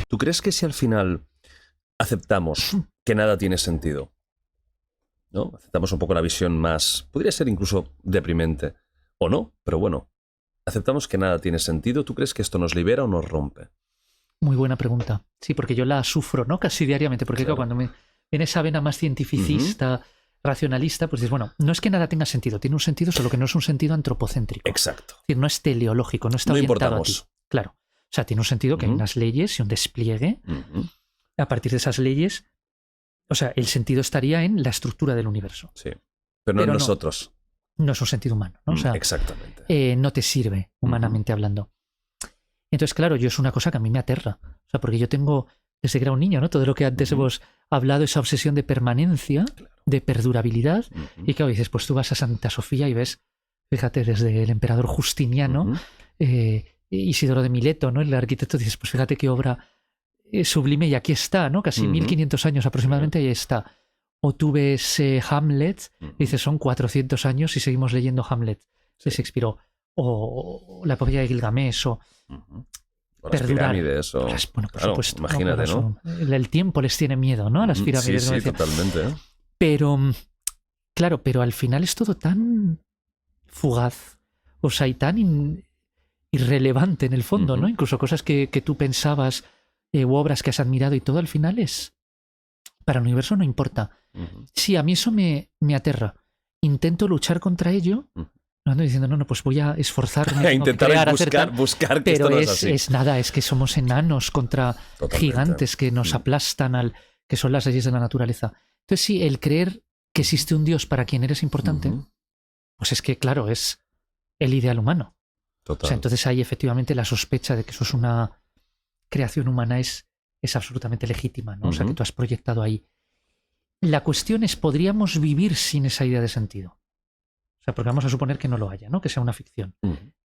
¿Tú crees que si al final aceptamos que nada tiene sentido, ¿no? Aceptamos un poco la visión más, podría ser incluso deprimente, o no, pero bueno, aceptamos que nada tiene sentido, ¿tú crees que esto nos libera o nos rompe? Muy buena pregunta. Sí, porque yo la sufro, ¿no? Casi diariamente, porque Claro. cuando me viene esa vena más cientificista, racionalista, pues dices, bueno, no es que nada tenga sentido, tiene un sentido, solo que no es un sentido antropocéntrico. Exacto. Es decir, no es teleológico, no está No orientado a ti. importamos. Claro. O sea, tiene un sentido que hay unas leyes y un despliegue. A partir de esas leyes, o sea, el sentido estaría en la estructura del universo. Sí. Pero no en Pero no. nosotros. No es un sentido humano, ¿no? O sea, exactamente. no te sirve humanamente hablando. Entonces, claro, yo es una cosa que a mí me aterra. O sea, porque yo tengo, desde que era un niño, ¿no? Todo lo que antes hemos hablado, esa obsesión de permanencia, de perdurabilidad. Y claro, dices, pues tú vas a Santa Sofía y ves, fíjate, desde el emperador Justiniano, Isidoro de Mileto, ¿no? El arquitecto, dices, pues fíjate qué obra sublime y aquí está, ¿no? Casi 1500 años aproximadamente, ahí está. O tú ves Hamlet, dices, son 400 años y seguimos leyendo Hamlet de Shakespeare. O la epopeya de Gilgamesh, o las pirámides, o... bueno, por claro, supuesto. imagínate, ¿no? El tiempo les tiene miedo, ¿no? A las pirámides. Sí, totalmente. Pero, claro, pero al final es todo tan fugaz, o sea, y tan irrelevante en el fondo, ¿no? Incluso cosas que tú pensabas, u obras que has admirado y todo al final es... Para el universo no importa. Sí, a mí eso me aterra. Intento luchar contra ello. No ando diciendo, no, pues voy a esforzarme. A intentar buscar que pero esto no es así. Es nada, es que somos enanos contra gigantes que nos aplastan, que son las leyes de la naturaleza. Entonces sí, el creer que existe un Dios para quien eres importante, pues es que, claro, es el ideal humano. Total. O sea, entonces hay efectivamente la sospecha de que eso es una creación humana es absolutamente legítima, ¿no? O sea, que tú has proyectado ahí. La cuestión es, ¿podríamos vivir sin esa idea de sentido? O sea, porque vamos a suponer que no lo haya, ¿no? Que sea una ficción.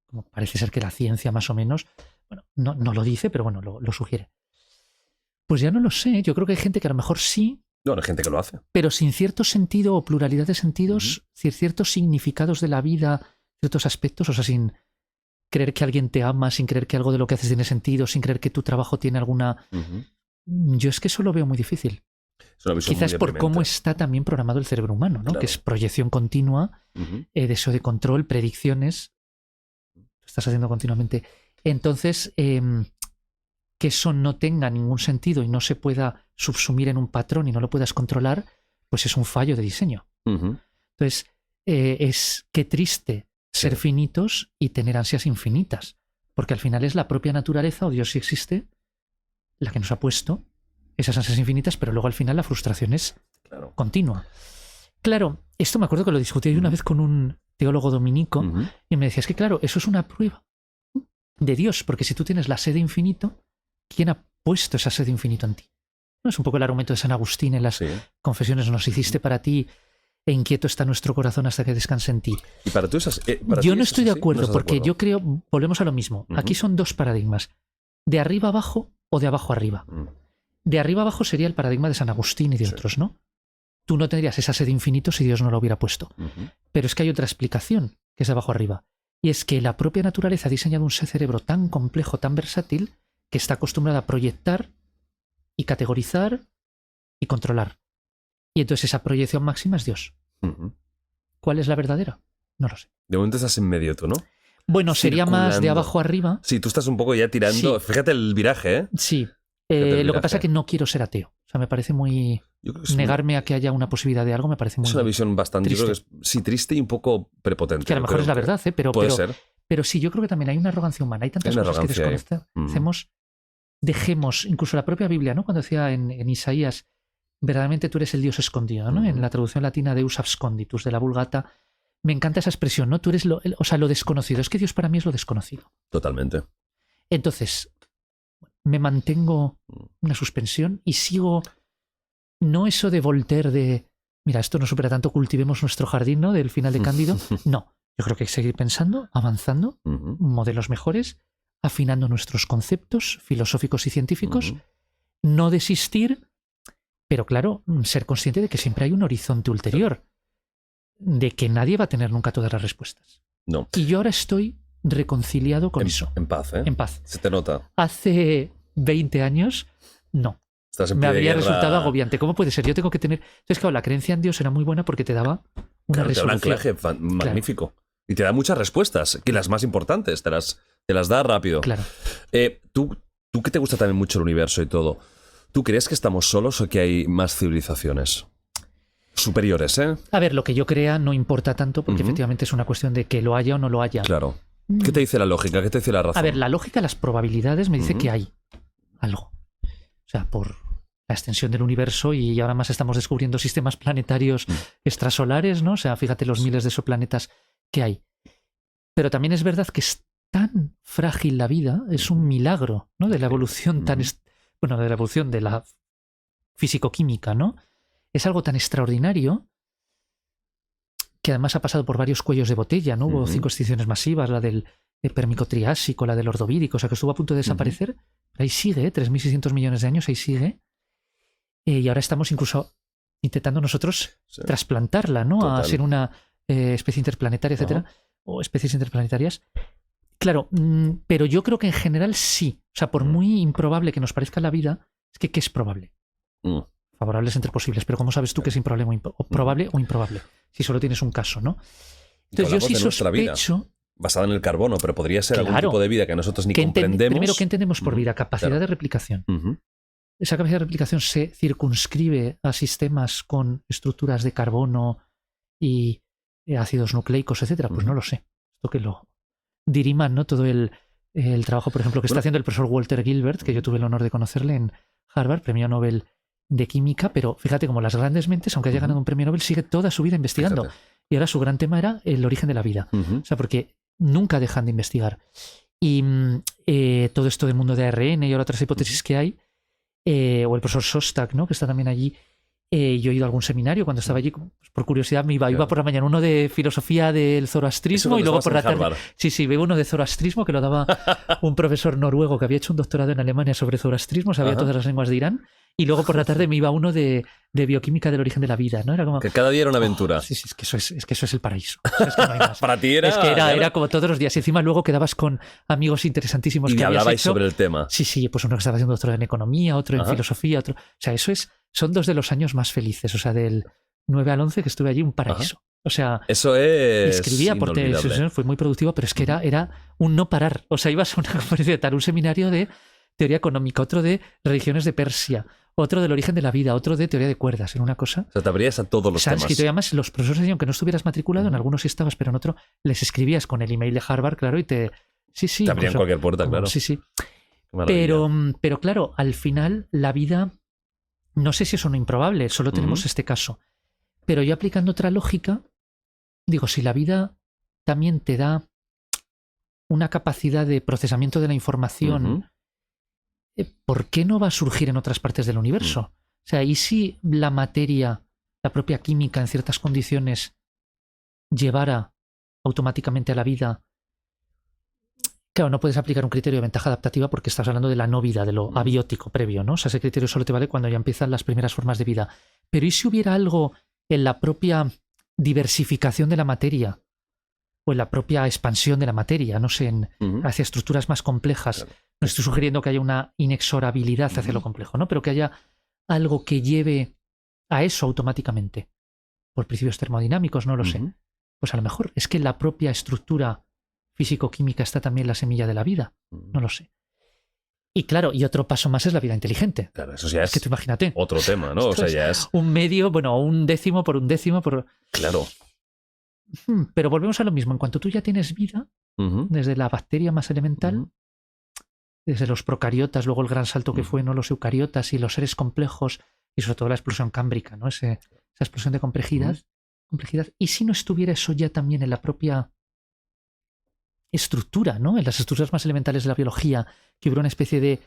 Como parece ser que la ciencia más o menos, bueno, no lo dice, pero bueno, lo sugiere. Pues ya no lo sé. Yo creo que hay gente que a lo mejor sí. No, hay gente que lo hace. Pero sin cierto sentido o pluralidad de sentidos, ciertos significados de la vida, ciertos aspectos, o sea, sin creer que alguien te ama, sin creer que algo de lo que haces tiene sentido, sin creer que tu trabajo tiene alguna... Yo es que eso lo veo muy difícil. Quizás por cómo está también programado el cerebro humano, ¿no? Claro. Que es proyección continua, deseo de control, predicciones. Lo estás haciendo continuamente. Entonces, que eso no tenga ningún sentido y no se pueda subsumir en un patrón y no lo puedas controlar, pues es un fallo de diseño. Entonces, qué triste ser finitos y tener ansias infinitas. Porque al final es la propia naturaleza, o Dios si existe, la que nos ha puesto esas ansias infinitas, pero luego al final la frustración es continua. Claro, esto me acuerdo que lo discutí una vez con un teólogo dominico y me decía, es que claro, eso es una prueba de Dios, porque si tú tienes la sed de infinito, ¿quién ha puesto esa sed de infinito en ti? ¿No? Es un poco el argumento de San Agustín en las confesiones, nos hiciste para ti e inquieto está nuestro corazón hasta que descanse en ti. ¿Y para tú esas, yo no estoy de acuerdo, porque yo creo, volvemos a lo mismo, aquí son dos paradigmas, de arriba abajo o de abajo arriba. De arriba abajo sería el paradigma de San Agustín y de otros, ¿no? Tú no tendrías esa sed de infinito si Dios no lo hubiera puesto. Pero es que hay otra explicación, que es de abajo arriba. Y es que la propia naturaleza ha diseñado un cerebro tan complejo, tan versátil, que está acostumbrada a proyectar y categorizar y controlar. Y entonces esa proyección máxima es Dios. ¿Cuál es la verdadera? No lo sé. De momento estás en medio tú, ¿no? Bueno, sería más de abajo arriba. Sí, tú estás un poco ya tirando... Sí. Fíjate el viraje, ¿eh? Sí. Lo que pasa es que no quiero ser ateo. O sea, me parece muy... Negarme a que haya una posibilidad de algo me parece muy... Es una visión bastante... Triste. Yo creo que es, sí, triste y un poco prepotente. Que a lo mejor es la verdad, ¿eh? Puede ser. Pero sí, yo creo que también hay una arrogancia humana. Hay tantas cosas que desconocemos. Dejemos, incluso la propia Biblia, ¿no? Cuando decía en Isaías, verdaderamente tú eres el Dios escondido, ¿no? En la traducción latina Deus absconditus, de la Vulgata. Me encanta esa expresión, ¿no? Tú eres lo desconocido. Es que Dios para mí es lo desconocido. Totalmente. Entonces, me mantengo una suspensión y sigo, no eso de Voltaire de, mira, esto no supera tanto, cultivemos nuestro jardín, ¿no? Del final de Cándido. No, yo creo que hay que seguir pensando, avanzando, modelos mejores, afinando nuestros conceptos filosóficos y científicos, no desistir, pero claro, ser consciente de que siempre hay un horizonte ulterior, de que nadie va a tener nunca todas las respuestas. No. Y yo ahora estoy reconciliado con eso. En paz, ¿eh? En paz. Se te nota. Hace 20 años, no. Estás en Me pie de habría guerra. resultado agobiante. ¿Cómo puede ser? Yo tengo que tener... Entonces, claro, la creencia en Dios era muy buena porque te daba una Claro, te da un resolución. anclaje magnífico. Y te da muchas respuestas, que las más importantes, te las da rápido. Claro. Tú que te gusta también mucho el universo y todo, ¿tú crees que estamos solos o que hay más civilizaciones? Superiores, ¿eh? A ver, lo que yo crea no importa tanto porque efectivamente es una cuestión de que lo haya o no lo haya. Claro. ¿Qué te dice la lógica? ¿Qué te dice la razón? A ver, la lógica, las probabilidades me dice que hay algo. O sea, por la extensión del universo y ahora más estamos descubriendo sistemas planetarios extrasolares, ¿no? O sea, fíjate los miles de exoplanetas que hay. Pero también es verdad que es tan frágil la vida, es un milagro, ¿no? De la evolución tan... Bueno, de la evolución de la físico-química, ¿no? Es algo tan extraordinario que además ha pasado por varios cuellos de botella, ¿no? Hubo 5 extinciones masivas, la del Permico-Triásico, la del Ordovírico, o sea, que estuvo a punto de desaparecer. Ahí sigue, 3.600 millones de años, ahí sigue. Y ahora estamos incluso intentando nosotros trasplantarla, ¿no? Total. A ser una especie interplanetaria, etcétera, o especies interplanetarias. Claro, pero yo creo que en general sí. O sea, por muy improbable que nos parezca la vida, es que ¿qué es probable? Favorables entre posibles, pero ¿cómo sabes tú que es improbable o probable o improbable? Si solo tienes un caso, ¿no? Entonces yo sí sospecho... Basada en el carbono, pero podría ser algún Claro, tipo de vida que nosotros ni comprendemos. Primero, ¿qué entendemos por vida? Capacidad de replicación. Esa capacidad de replicación se circunscribe a sistemas con estructuras de carbono y ácidos nucleicos, etcétera. Pues no lo sé. Esto que lo diriman, ¿no? Todo el trabajo, por ejemplo, que está haciendo el profesor Walter Gilbert, que yo tuve el honor de conocerle en Harvard, premio Nobel de Química, pero fíjate como las grandes mentes, aunque haya ganado un premio Nobel, sigue toda su vida investigando. Fíjate. Y ahora su gran tema era el origen de la vida. O sea, porque nunca dejan de investigar. Y todo esto del mundo de ARN y ahora otras hipótesis que hay, o el profesor Sostak, ¿no? Que está también allí. Yo he ido a algún seminario cuando estaba allí, pues, por curiosidad me iba por la mañana uno de filosofía del zoroastrismo y luego por la tarde. Sí, veo uno de zoroastrismo que lo daba un profesor noruego que había hecho un doctorado en Alemania sobre zoroastrismo, sabía todas las lenguas de Irán, y luego por la tarde me iba uno de bioquímica del origen de la vida, ¿no? Era como que cada día era una aventura. Sí, es que eso es el paraíso. O sea, es que no hay más. Para ti era... Es que era como todos los días. Y encima luego quedabas con amigos interesantísimos y que habías hablabais hecho. sobre el tema. Sí, pues uno que estaba haciendo doctorado en economía, otro en filosofía, otro... O sea, son 2 de los años más felices. O sea, del 9 al 11 que estuve allí, un paraíso. O sea, eso es escribía porque fue muy productivo, pero es que era un no parar. O sea, ibas a una conferencia, un seminario de teoría económica, otro de religiones de Persia, otro del origen de la vida, otro de teoría de cuerdas, en una cosa. O sea, te abrías a todos los temas. Y además los profesores, aunque no estuvieras matriculado, en algunos sí estabas, pero en otro les escribías con el email de Harvard, claro, y te... Sí. Te abrían cualquier puerta, claro. Sí. Pero claro, al final la vida, no sé si es o no improbable, solo tenemos este caso. Pero yo aplicando otra lógica, digo, si la vida también te da una capacidad de procesamiento de la información, ¿por qué no va a surgir en otras partes del universo? O sea, ¿y si la materia, la propia química en ciertas condiciones llevara automáticamente a la vida? Claro, no puedes aplicar un criterio de ventaja adaptativa porque estás hablando de la no vida, de lo abiótico previo, ¿no? O sea, ese criterio solo te vale cuando ya empiezan las primeras formas de vida. Pero ¿y si hubiera algo en la propia diversificación de la materia o en la propia expansión de la materia, no sé, hacia estructuras más complejas? Claro. No estoy sugiriendo que haya una inexorabilidad hacia lo complejo, ¿no? Pero que haya algo que lleve a eso automáticamente. Por principios termodinámicos, no lo sé. Pues a lo mejor es que la propia estructura físico-química está también la semilla de la vida. No lo sé. Y claro, y otro paso más es la vida inteligente. Claro, eso ya es que tú imagínate. Otro tema, ¿no? O sea, ya es... Un medio, bueno, un décimo por un décimo por... Claro. Pero volvemos a lo mismo. En cuanto tú ya tienes vida, desde la bacteria más elemental, desde los procariotas, luego el gran salto que fue, ¿no? Los eucariotas y los seres complejos, y sobre todo la explosión cámbrica, ¿no? Esa explosión de complejidad. ¿Y si no estuviera eso ya también en la propia estructura, ¿no? En las estructuras más elementales de la biología, que hubiera una especie de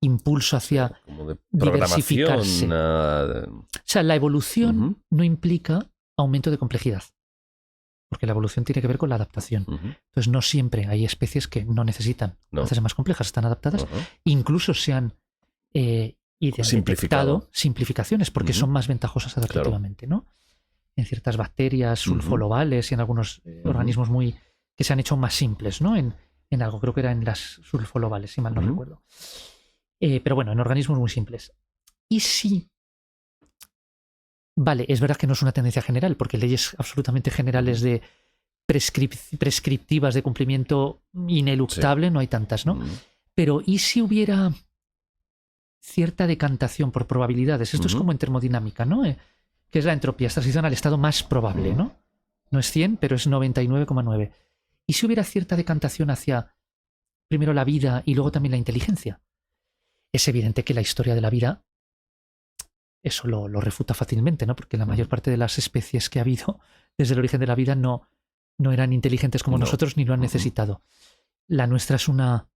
impulso hacia como de diversificarse. O sea, la evolución no implica aumento de complejidad, porque la evolución tiene que ver con la adaptación. Entonces, no siempre hay especies que no necesitan hacerse más complejas, están adaptadas, incluso se han detectado simplificaciones, porque son más ventajosas adaptativamente, ¿no? En ciertas bacterias sulfolobales y en algunos organismos muy que se han hecho más simples, ¿no? En algo, creo que era en las sulfolobales, si mal no recuerdo. Pero bueno, en organismos muy simples. Y si... Vale, es verdad que no es una tendencia general, porque leyes absolutamente generales de prescriptivas de cumplimiento ineluctable no hay tantas, ¿no? Pero ¿y si hubiera cierta decantación por probabilidades? Esto es como en termodinámica, ¿no? Que es la entropía, esta transición al estado más probable, ¿no? No es 100, pero es 99,9. ¿Y si hubiera cierta decantación hacia primero la vida y luego también la inteligencia? Es evidente que la historia de la vida eso lo refuta fácilmente, ¿no? Porque la mayor parte de las especies que ha habido desde el origen de la vida no eran inteligentes como nosotros ni lo han necesitado. La nuestra es una...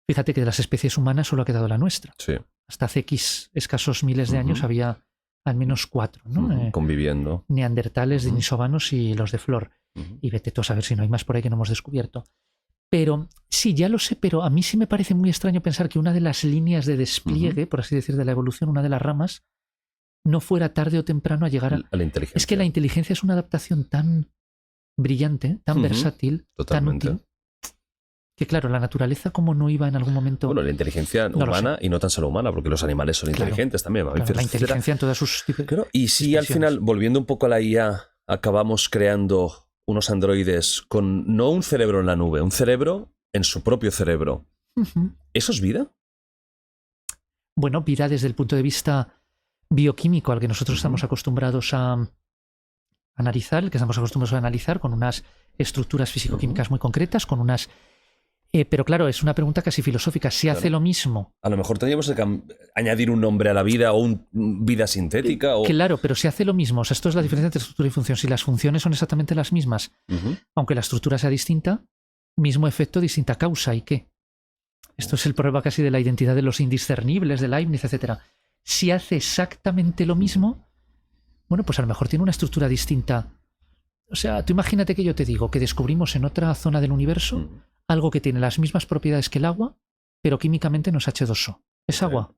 Fíjate que de las especies humanas solo ha quedado la nuestra. Sí. Hasta hace escasos miles de años había al menos 4, ¿no? Conviviendo. Neandertales, denisovanos y los de Flor. Y vete tú a saber si no hay más por ahí que no hemos descubierto. Pero sí, ya lo sé, pero a mí sí me parece muy extraño pensar que una de las líneas de despliegue, por así decir, de la evolución, una de las ramas, no fuera tarde o temprano a llegar a la inteligencia. Es que la inteligencia es una adaptación tan brillante, tan versátil, totalmente. tan útil, que claro, la naturaleza como no iba en algún momento... Bueno, la inteligencia humana y no tan solo humana, porque los animales son inteligentes también. Claro, la inteligencia en todas sus tipos. Claro, y si al final, volviendo un poco a la IA, acabamos creando unos androides con no un cerebro en la nube, un cerebro en su propio cerebro. ¿Eso es vida? Bueno, vida desde el punto de vista bioquímico al que nosotros estamos acostumbrados a analizar, el que estamos acostumbrados a analizar con unas estructuras físico-químicas muy concretas, con unas... pero claro, es una pregunta casi filosófica. ¿Si hace lo mismo? A lo mejor tendríamos que añadir un nombre a la vida o una vida sintética. Claro, pero si hace lo mismo, o sea, esto es la diferencia entre estructura y función. Si las funciones son exactamente las mismas, aunque la estructura sea distinta, mismo efecto, distinta causa. ¿Y qué? Esto es el problema casi de la identidad de los indiscernibles, de Leibniz, etc. Si hace exactamente lo mismo, bueno, pues a lo mejor tiene una estructura distinta. O sea, tú imagínate que yo te digo que descubrimos en otra zona del universo algo que tiene las mismas propiedades que el agua, pero químicamente no es H2O. Es agua.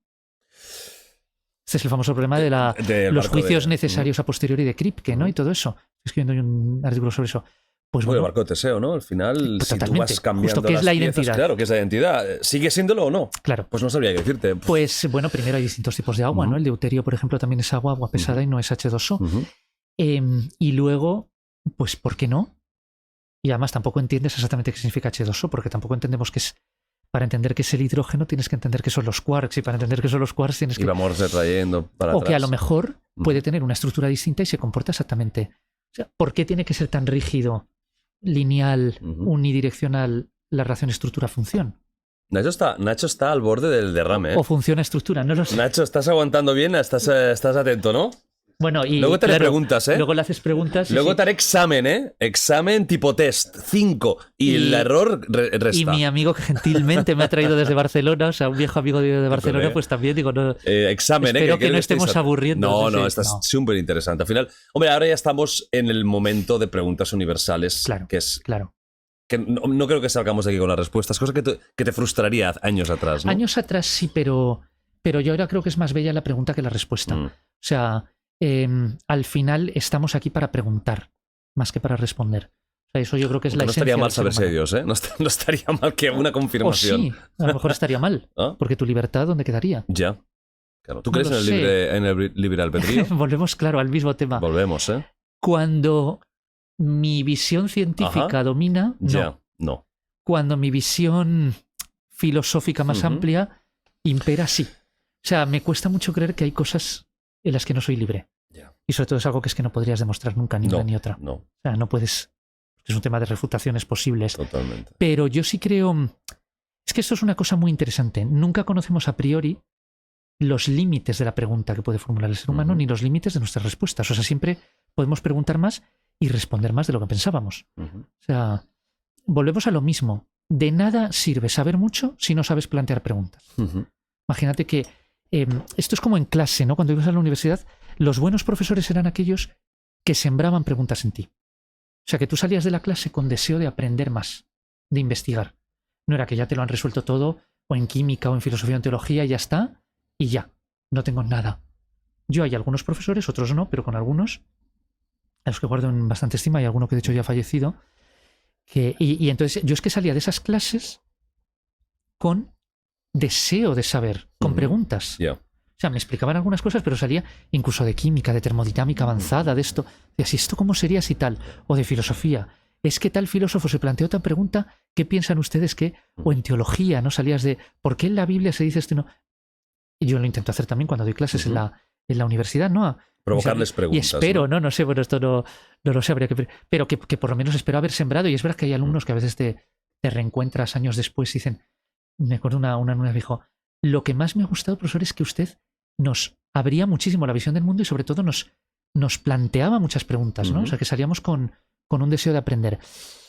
Este es el famoso problema de los juicios necesarios a posteriori de Kripke, ¿no? Y todo eso. Estoy escribiendo un artículo sobre eso. Pues bueno, el barco de Teseo, ¿no? Al final, pues si tú vas cambiando ¿qué es la piezas, identidad? claro, ¿qué es la identidad? ¿Sigue siéndolo o no? Claro. Pues no sabría qué decirte. Pues bueno, primero hay distintos tipos de agua, ¿no? El deuterio, por ejemplo, también es agua pesada y no es H2O. Y luego, pues ¿por qué no? Y además tampoco entiendes exactamente qué significa H2O, porque tampoco entendemos qué es... Para entender qué es el hidrógeno tienes que entender qué son los quarks, y para entender qué son los quarks tienes que... Y vamos retrayendo para atrás. O que a lo mejor puede tener una estructura distinta y se comporta exactamente... O sea, ¿por qué tiene que ser tan rígido, lineal, unidireccional la relación estructura-función? Nacho está al borde del derrame, ¿eh? O función-estructura, no lo sé. Nacho, estás aguantando bien, estás atento, ¿no? Bueno, y luego te haré preguntas, ¿eh? Luego le haces preguntas. Luego te haré examen, ¿eh? Examen tipo test, 5. Y el error resta. Y mi amigo que gentilmente me ha traído desde Barcelona, o sea, un viejo amigo de Barcelona, pues también digo... No, examen, espero que no estemos aburriendo. No, está súper interesante. Al final, hombre, ahora ya estamos en el momento de preguntas universales. Claro, que es, claro. Que no creo que salgamos de aquí con las respuestas, cosa que te frustraría años atrás, ¿no? Años atrás sí, pero yo ahora creo que es más bella la pregunta que la respuesta. O sea... al final estamos aquí para preguntar, más que para responder. O sea, eso yo creo que es la esencia. No estaría mal saberse Dios, ¿eh? No estaría mal que una confirmación. O sí, a lo mejor estaría mal. ¿Ah? Porque tu libertad, ¿dónde quedaría? Ya. Claro. ¿Tú crees en el libre albedrío? Volvemos, claro, al mismo tema. Volvemos, ¿eh? Cuando mi visión científica domina, no. Cuando mi visión filosófica más amplia impera, sí. O sea, me cuesta mucho creer que hay cosas en las que no soy libre. Y sobre todo es algo que es que no podrías demostrar nunca ni una ni otra. No. O sea, no puedes... Es un tema de refutaciones posibles. Totalmente. Pero yo sí creo... Es que esto es una cosa muy interesante. Nunca conocemos a priori los límites de la pregunta que puede formular el ser humano ni los límites de nuestras respuestas. O sea, siempre podemos preguntar más y responder más de lo que pensábamos. O sea, volvemos a lo mismo. De nada sirve saber mucho si no sabes plantear preguntas. Imagínate que esto es como en clase, ¿no? Cuando ibas a la universidad, los buenos profesores eran aquellos que sembraban preguntas en ti. O sea, que tú salías de la clase con deseo de aprender más, de investigar. No era que ya te lo han resuelto todo, o en química, o en filosofía o en teología, y ya está, y ya, no tengo nada. Yo hay algunos profesores, otros no, pero con algunos, a los que guardo en bastante estima, y alguno que de hecho ya ha fallecido, Y entonces yo es que salía de esas clases con deseo de saber, con preguntas. Ya. O sea, me explicaban algunas cosas, pero salía incluso de química, de termodinámica avanzada, de esto. De así, ¿esto cómo sería si tal? O de filosofía. Es que tal filósofo se planteó otra pregunta, ¿qué piensan ustedes que? O en teología, ¿no? Salías de, ¿por qué en la Biblia se dice esto y no? Y yo lo intento hacer también cuando doy clases en la universidad, ¿no? Provocarles preguntas. Y espero, ¿no? No sé, bueno, esto no lo sé, habría que... Pero que por lo menos espero haber sembrado. Y es verdad que hay alumnos que a veces te reencuentras años después y dicen, me acuerdo una alumna dijo, lo que más me ha gustado, profesor, es que usted nos abría muchísimo la visión del mundo y sobre todo nos planteaba muchas preguntas, ¿no? O sea, que salíamos con un deseo de aprender.